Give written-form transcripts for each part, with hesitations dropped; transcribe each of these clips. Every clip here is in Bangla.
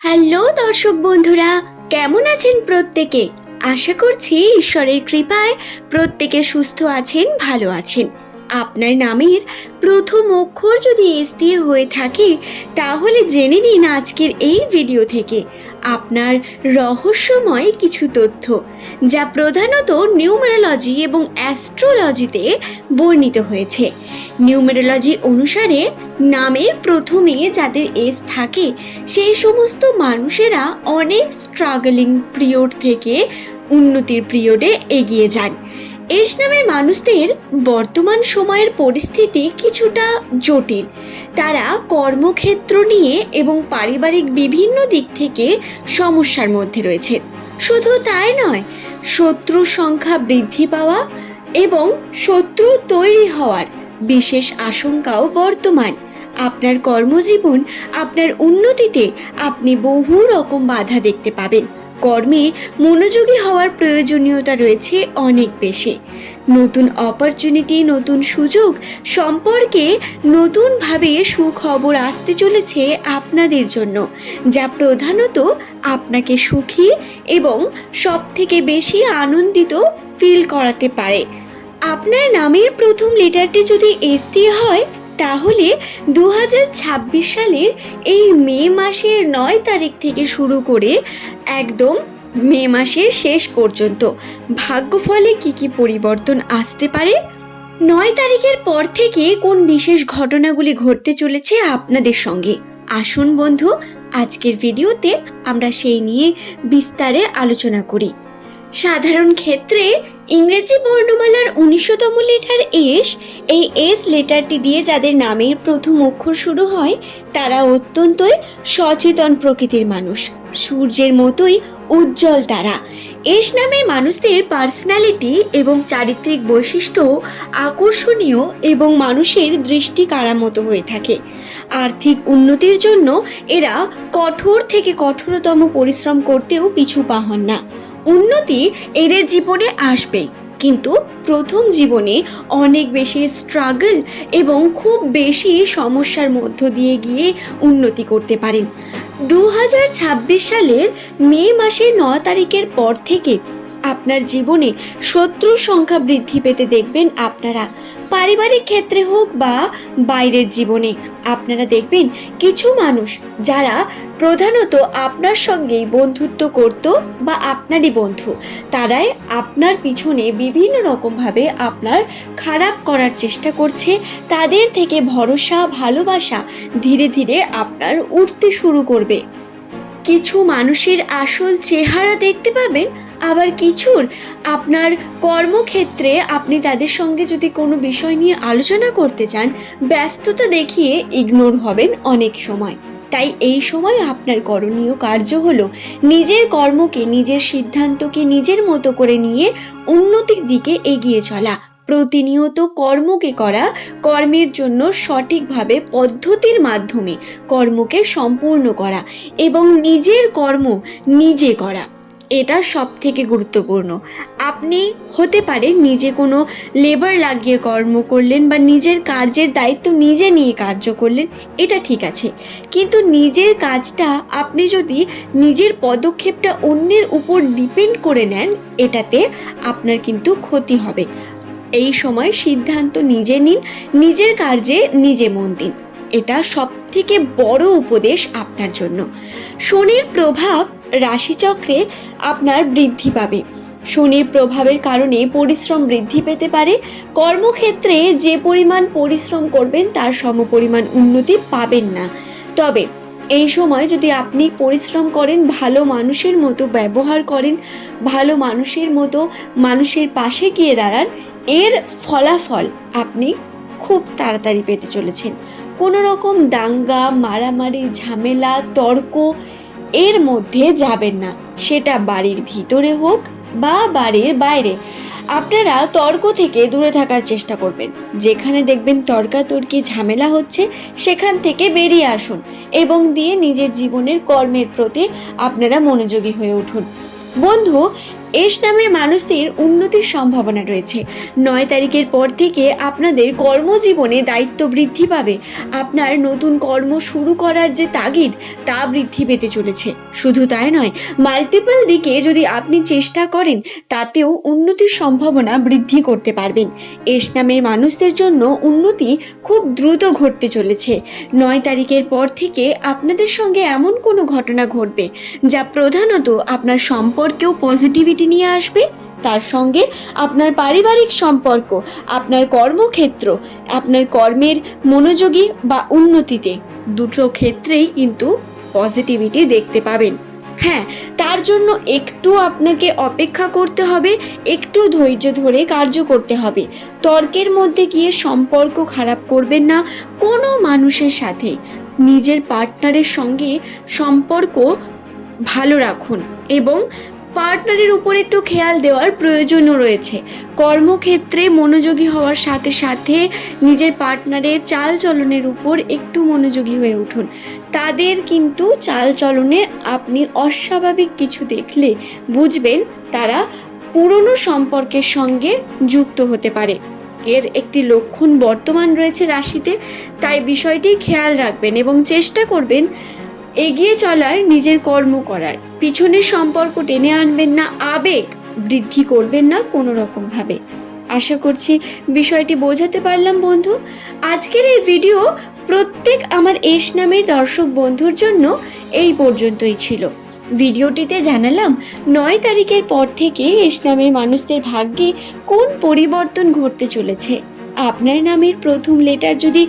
হ্যালো দর্শক বন্ধুরা, কেমন আছেন প্রত্যেকে? আশা করছি ঈশ্বরের কৃপায় প্রত্যেকে সুস্থ আছেন, ভালো আছেন। আপনার নামের প্রথম অক্ষর যদি এস দিয়ে হয়ে থাকে, তাহলে জেনে নিন আজকের এই ভিডিও থেকে আপনার রহস্যময় কিছু তথ্য, যা প্রধানত নিউমেরোলজি এবং অ্যাস্ট্রোলজিতে বর্ণিত হয়েছে। নিউমেরোলজি অনুসারে নামের প্রথমে যাদের এস থাকে সেই সমস্ত মানুষেরা অনেক স্ট্রাগলিং পিরিয়ড থেকে উন্নতির পিরিয়ডে এগিয়ে যান। এস নামের মানুষদের বর্তমান সময়ের পরিস্থিতি কিছুটা জটিল। তারা কর্মক্ষেত্র নিয়ে এবং পারিবারিক বিভিন্ন দিক থেকে সমস্যার মধ্যে রয়েছে। শুধু তাই নয়, শত্রুর সংখ্যা বৃদ্ধি পাওয়া এবং শত্রু তৈরি হওয়ার বিশেষ আশঙ্কাও বর্তমান। আপনার কর্মজীবন, আপনার উন্নতিতে আপনি বহু রকম বাধা দেখতে পাবেন। কর্মে মনোযোগী হওয়ার প্রয়োজনীয়তা রয়েছে অনেক বেশি। নতুন অপরচুনিটি, নতুন সুযোগ সম্পর্কে নতুনভাবে সুখবর আসতে চলেছে আপনাদের জন্য, যা প্রধানত আপনাকে সুখী এবং সবথেকে বেশি আনন্দিত ফিল করাতে পারে। আপনার নামের প্রথম লেটারটি যদি এস দিয়ে হয়, তাহলে 2026 সালের এই মে মাসের 9 তারিখ থেকে শুরু করে একদম মে মাসের শেষ পর্যন্ত ভাগ্যফলে কি পরিবর্তন আসতে পারে, 9 তারিখের পর থেকে কোন বিশেষ ঘটনাগুলি ঘটতে চলেছে আপনাদের সঙ্গে। আসুন বন্ধু, আজকের ভিডিওতে আমরা সেই নিয়ে বিস্তারে আলোচনা করি। সাধারণ ক্ষেত্রে ইংরেজি বর্ণমালার 19তম লেটার এস, এই এস লেটারটি দিয়ে যাদের নামের প্রথম অক্ষর শুরু হয়, তারা অত্যন্তই সচেতন প্রকৃতির মানুষ, সূর্যের মতোই উজ্জ্বল তারা। এস নামের মানুষদের পার্সোনালিটি এবং চারিত্রিক বৈশিষ্ট্য আকর্ষণীয় এবং মানুষের দৃষ্টি কাড়ার মতো হয়ে থাকে। আর্থিক উন্নতির জন্য এরা কঠোর থেকে কঠোরতম পরিশ্রম করতেও পিছু পা হন না। উন্নতি এদের জীবনে আসবেই, কিন্তু প্রথম জীবনে অনেক বেশি স্ট্রাগল এবং খুব বেশি সমস্যার মধ্য দিয়ে গিয়ে উন্নতি করতে পারেন। 2026 সালের মে মাসের 9 তারিখের পর থেকে আপনার জীবনে শত্রুর সংখ্যা বৃদ্ধি পেতে দেখবেন আপনারা। পারিবারিক ক্ষেত্রে হোক বা বাইরের জীবনে আপনারা দেখবেন কিছু মানুষ যারা প্রধানত আপনার সঙ্গেই বন্ধুত্ব করত বা আপনারই বন্ধু, তারাই আপনার পিছনে বিভিন্ন রকমভাবে আপনার খারাপ করার চেষ্টা করছে। তাদের থেকে ভরসা, ভালোবাসা ধীরে ধীরে আপনার উঠতে শুরু করবে। কিছু মানুষের আসল চেহারা দেখতে পাবেন, আবার কিছুর আপনার কর্মক্ষেত্রে আপনি তাদের সঙ্গে যদি কোনো বিষয় নিয়ে আলোচনা করতে চান, ব্যস্ততা দেখিয়ে ইগনোর হবেন অনেক সময়। তাই এই সময় আপনার করণীয় কার্য হলো নিজের কর্মকে, নিজের সিদ্ধান্তকে নিজের মতো করে নিয়ে উন্নতির দিকে এগিয়ে চলা, প্রতিনিয়ত কর্মকে করা, কর্মের জন্য সঠিকভাবে পদ্ধতির মাধ্যমে কর্মকে সম্পূর্ণ করা এবং নিজের কর্ম নিজে করা, এটা সব থেকে গুরুত্বপূর্ণ। আপনি হতে পারে নিজে কোনো লেবার লাগিয়ে কর্ম করলেন বা নিজের কাজের দায়িত্ব নিজে নিয়ে কার্য করলেন, এটা ঠিক আছে, কিন্তু নিজের কাজটা আপনি যদি নিজের পদক্ষেপটা অন্যের উপর ডিপেন্ড করে নেন, এটাতে আপনার কিন্তু ক্ষতি হবে। এই সময় সিদ্ধান্ত নিজে নিন, নিজের কার্যে নিজে মন দিন, এটা সব থেকে বড় উপদেশ আপনার জন্য। শনির প্রভাব রাশিচক্রে আপনার বৃদ্ধি পাবে। শনির প্রভাবের কারণে পরিশ্রম বৃদ্ধি পেতে পারে। কর্মক্ষেত্রে যে পরিমাণ পরিশ্রম করবেন তার সমপরিমাণ উন্নতি পাবেন না। তবে এই সময় যদি আপনি পরিশ্রম করেন, ভালো মানুষের মতো ব্যবহার করেন, ভালো মানুষের মতো মানুষের পাশে গিয়ে দাঁড়ান, এর ফলাফল আপনি খুব তাড়াতাড়ি পেতে চলেছেন। কোনো রকম দাঙ্গা, মারামারি, ঝামেলা, তর্ক এর মধ্যে যাবেন না, সেটা বাড়ির ভিতরে হোক বা বাড়ির বাইরে। আপনারা তর্ক থেকে দূরে থাকার চেষ্টা করবেন। যেখানে দেখবেন তর্কাতর্কি, ঝামেলা হচ্ছে, সেখান থেকে বেরিয়ে আসুন এবং দিয়ে নিজের জীবনের কর্মের প্রতি আপনারা মনোযোগী হয়ে উঠুন। বন্ধু, এস নামের মানুষদের উন্নতির সম্ভাবনা রয়েছে। 9 তারিখের পর থেকে আপনাদের কর্মজীবনে দায়িত্ব বৃদ্ধি পাবে। আপনার নতুন কর্ম শুরু করার যে তাগিদ তা বৃদ্ধি পেতে চলেছে। শুধু তাই নয়, মাল্টিপল দিকে যদি আপনি চেষ্টা করেন তাতেও উন্নতির সম্ভাবনা বৃদ্ধি করতে পারবেন। এস নামের মানুষদের জন্য উন্নতি খুব দ্রুত ঘটতে চলেছে। 9 তারিখের পর থেকে আপনাদের সঙ্গে এমন কোনো ঘটনা ঘটবে যা প্রধানত আপনার সম্পর্কেও পজিটিভিটি নিয়ে আসবে। তার সঙ্গে আপনার পারিবারিক সম্পর্ক, আপনার কর্মক্ষেত্র, আপনার কর্মের মনোযোগী বা উন্নতিতে দুটো ক্ষেত্রেই কিন্তু পজিটিভিটি দেখতে পাবেন। হ্যাঁ, তার জন্য একটু আপনাকে অপেক্ষা করতে হবে, একটু ধৈর্য ধরে কার্য করতে হবে। তর্কের মধ্যে গিয়ে সম্পর্ক খারাপ করবেন না কোনো মানুষের সাথে। নিজের পার্টনারের সঙ্গে সম্পর্ক ভালো রাখুন এবং পার্টনারের উপর একটু খেয়াল দেওয়ার প্রয়োজনও রয়েছে। কর্মক্ষেত্রে মনোযোগী হওয়ার সাথে সাথে নিজের পার্টনারের চালচলনের উপর একটু মনোযোগী হয়ে উঠুন। তাদের কিন্তু চালচলনে আপনি অস্বাভাবিক কিছু দেখলে বুঝবেন তারা পুরনো সম্পর্কের সঙ্গে যুক্ত হতে পারে। এর একটি লক্ষণ বর্তমান রয়েছে রাশিতে, তাই বিষয়টি খেয়াল রাখবেন এবং চেষ্টা করবেন এগিয়ে চলার, নিজের কর্ম করার। পিছনের সম্পর্ক টেনে আনবেন না, আবেগ বৃদ্ধি করবেন না কোনো রকম ভাবে। আশা করছি বিষয়টি বোঝাতে পারলাম বন্ধু। আজকের এই ভিডিও প্রত্যেক আমার এস নামের দর্শক বন্ধুর জন্য এই পর্যন্তই ছিল। ভিডিওটিতে জানালাম 9 তারিখের পর থেকে এস নামের মানুষদের ভাগ্যে কোন পরিবর্তন ঘটতে চলেছে। আপনার নামের প্রথম লেটার যদি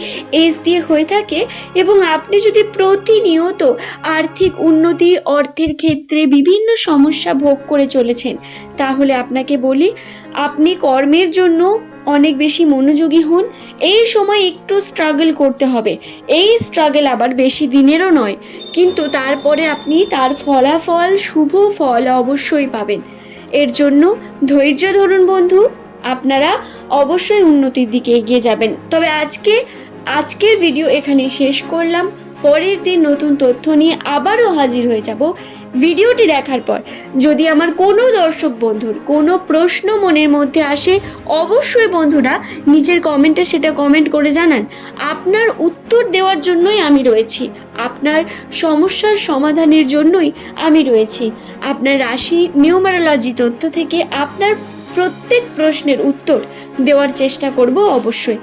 এস দিয়ে হয়ে থাকে এবং আপনি যদি প্রতিনিয়ত আর্থিক উন্নতি, অর্থের ক্ষেত্রে বিভিন্ন সমস্যা ভোগ করে চলেছেন, তাহলে আপনাকে বলি আপনি কর্মের জন্য অনেক বেশি মনোযোগী হন। এই সময় একটু স্ট্রাগল করতে হবে। এই স্ট্রাগল আবার বেশি দিনেরও নয়, কিন্তু তারপরে আপনি তার ফলাফল, শুভ ফল অবশ্যই পাবেন। এর জন্য ধৈর্য ধরুন বন্ধু, আপনারা অবশ্যই উন্নতির দিকে এগিয়ে যাবেন। তবে আজকের ভিডিও এখানে শেষ করলাম। পরের দিন নতুন তথ্য নিয়ে আবারও হাজির হয়ে যাব। ভিডিওটি দেখার পর যদি আমার কোনো দর্শক বন্ধুর কোনো প্রশ্ন মনের মধ্যে আসে, অবশ্যই বন্ধুরা নিজের কমেন্টে সেটা কমেন্ট করে জানান। আপনার উত্তর দেওয়ার জন্যই আমি রয়েছি, আপনার সমস্যার সমাধানের জন্যই আমি রয়েছি। আপনার রাশি নিউমারোলজি তথ্য থেকে আপনার প্রত্যেক প্রশ্নের উত্তর দেওয়ার চেষ্টা করব অবশ্যই।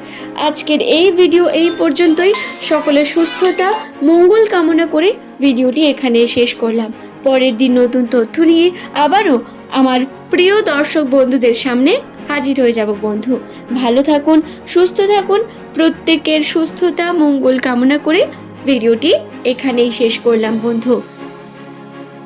আজকের এই ভিডিও এই পর্যন্তই। সকলের সুস্থতা, মঙ্গল কামনা করে ভিডিওটি এখানে শেষ করলাম। পরের দিন নতুন তথ্য নিয়ে আবারও আমার প্রিয় দর্শক বন্ধুদের সামনে হাজির হয়ে যাব বন্ধু। ভালো থাকুন, সুস্থ থাকুন। প্রত্যেকের সুস্থতা, মঙ্গল কামনা করে ভিডিওটি এখানেই শেষ করলাম বন্ধু।